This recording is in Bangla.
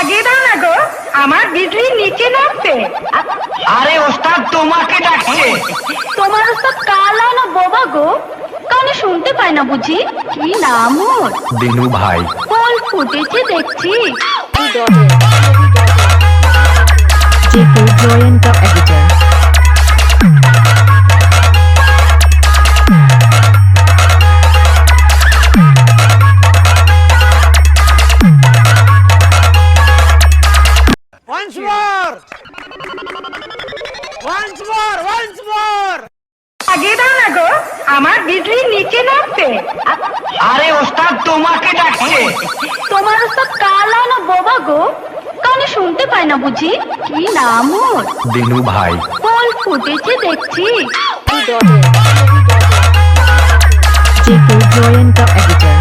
আগে দাও না গো, আমার বিজলি নিচে নামছে। আরে ওস্তাদ তোমাকে ডাকছে। তোমার ওস্তাদ কালা না বোবা গো? কানে শুনতে পায় না বুঝি? কি নাম ওর? দিনু ভাই। ফুল ফুটেছে দেখছি। JK Joyanta Editor. Once more! Once more! Once more! আগে দাও না গো, আমার বিজলি নিচে নামছে। আরে ওস্তাদ তোমাকে ডাকছে। তোমার ওস্তাদ কালা না বোবা গো? কানে শুনতে পায় না বুঝি? কি নাম ওর? দিনু ভাই। ফুল ফুটেছে দেখছি। JK Joyanta Editor.